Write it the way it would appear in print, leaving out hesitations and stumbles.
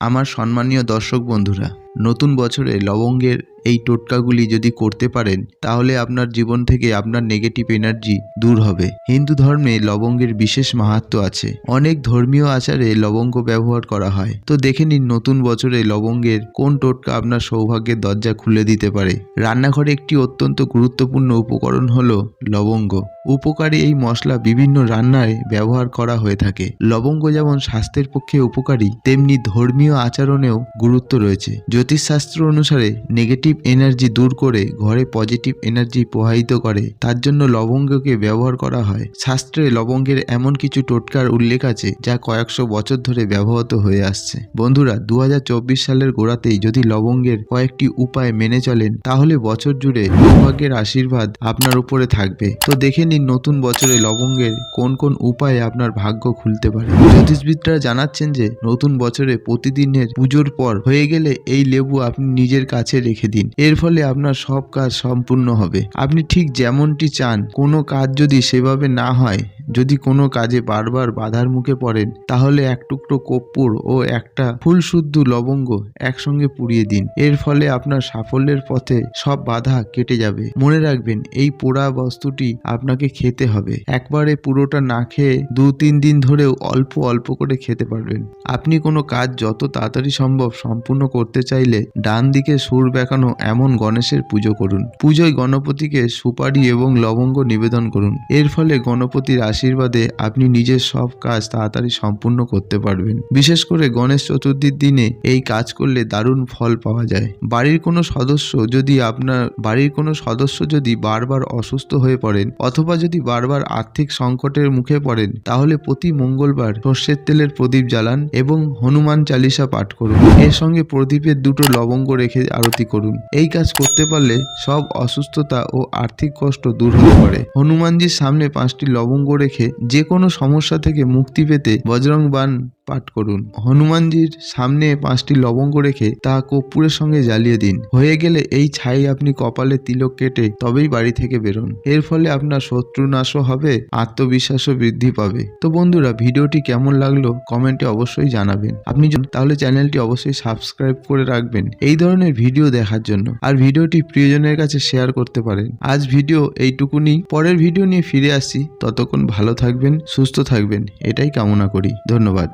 আমার সম্মানীয় দর্শক বন্ধুরা, নতুন বছরে লবঙ্গের এই টোটকাগুলি যদি করতে পারেন তাহলে আপনার জীবন থেকে আপনার নেগেটিভ এনার্জি দূর হবে। হিন্দু ধর্মে লবঙ্গের বিশেষ মাহাত্ম্য আছে। অনেক ধর্মীয় আচারে লবঙ্গ ব্যবহার করা হয়। তো দেখে নিন নতুন বছরে লবঙ্গের কোন টোটকা আপনার সৌভাগ্যের দরজা খুলে দিতে পারে। রান্নাঘরে একটি অত্যন্ত গুরুত্বপূর্ণ উপকরণ হলো লবঙ্গ। উপকারী এই মশলা বিভিন্ন রান্নায় ব্যবহার করা হয়ে থাকে। লবঙ্গ যেমন স্বাস্থ্যের পক্ষে উপকারী, তেমনি ধর্মীয় আচরণেও গুরুত্ব রয়েছে। জ্যোতিষশাস্ত্র অনুসারে নেগেটিভ এনার্জি দূর করে ঘরে পজিটিভ এনার্জি প্রবাহিত করে, তার জন্য লবঙ্গকে ব্যবহার করা হয়। শাস্ত্রে লবঙ্গের এমন কিছু টোটকার উল্লেখ আছে যা কয়েকশো বছর ধরে ব্যবহৃত হয়ে আসছে। বন্ধুরা, 2024 সালের গোড়াতেই যদি লবঙ্গের কয়েকটি উপায় মেনে চলেন তাহলে বছর জুড়ে সৌভাগ্যের আশীর্বাদ আপনার উপরে থাকবে। তো দেখে নিন নতুন বছরে লবঙ্গের কোন কোন উপায়ে আপনার ভাগ্য খুলতে পারে। জ্যোতিষবিদরা জানাচ্ছেন যে নতুন বছরে প্রতিদিনের পুজোর পর হয়ে গেলে এই লেবু আপনি নিজের কাছে রেখে দিন। এর ফলে আপনার সব কাজ সম্পূর্ণ হবে। আপনি ঠিক যেমনটি চান। কোনো কাজ যদি সেভাবে না হয়, যদি কোনো কাজে বারবার বাধার মুখে পড়েন, তাহলে এক টুকরো কর্পূর ও একটা ফুল শুদ্ধ লবঙ্গ একসঙ্গে পুড়িয়ে দিন। এর ফলে আপনার সাফল্যের পথে সব বাধা কেটে যাবে। মনে রাখবেন, এই পোড়া বস্তুটি আপনাকে খেতে হবে। একবারে পুরোটা না খেয়ে 2-3 দিন ধরেও অল্প অল্প করে খেতে পারবেন। আপনি কোনো কাজ যত তাড়াতাড়ি সম্ভব সম্পূর্ণ করতে চাইলে ডান দিকে সুর বেঁকানো এমন গণেশের পুজো করুন। পুজোয় গণপতিকে সুপারি এবং লবঙ্গ নিবেদন করুন। এর ফলে গণপতির আশীর্বাদে আপনি নিজের সব কাজ তাড়াতাড়ি সম্পূর্ণ করতে পারবেন। বিশেষ করে গণেশ চতুর্থীর দিনে এই কাজ করলে দারুণ ফল পাওয়া যায়। বাড়ির কোনো সদস্য যদি বারবার অসুস্থ হয়ে পড়েন অথবা যদি বারবার আর্থিক সংকটের মুখে পড়েন, তাহলে প্রতি মঙ্গলবার সর্ষের তেলের প্রদীপ জ্বালান এবং হনুমান চালিসা পাঠ করুন। এর সঙ্গে প্রদীপের দুটো লবঙ্গ রেখে আরতি করুন। এই কাজ করতে পারলে সব অসুস্থতা ও আর্থিক কষ্ট দূর হতে পারে। হনুমানজির সামনে 5টি লবঙ্গ রেখে যে কোনো সমস্যা থেকে মুক্তি পেতে বজরং বাণ পাঠ করুন। হনুমানজির সামনে 5টি লবঙ্গ রেখে তা কর্পূরের সঙ্গে জ্বালিয়ে দিন। হয়ে গেলে এই ছাই আপনি কপালে তিলক কেটে তবেই বাড়ি থেকে বেরোন। এর ফলে আপনার শত্রু নাশও হবে, আত্মবিশ্বাসও বৃদ্ধি পাবে। তো বন্ধুরা, ভিডিওটি কেমন লাগলো কমেন্টে অবশ্যই জানাবেন। আপনি তাহলে চ্যানেলটি অবশ্যই সাবস্ক্রাইব করে রাখবেন এই ধরনের ভিডিও দেখার জন্য। আর ভিডিওটি প্রিয়জনের কাছে শেয়ার করতে পারেন। আজ ভিডিও এইটুকুনি। পরের ভিডিও নিয়ে ফিরে আসছি। ততক্ষণ ভালো থাকবেন, সুস্থ থাকবেন, এটাই কামনা করি। ধন্যবাদ।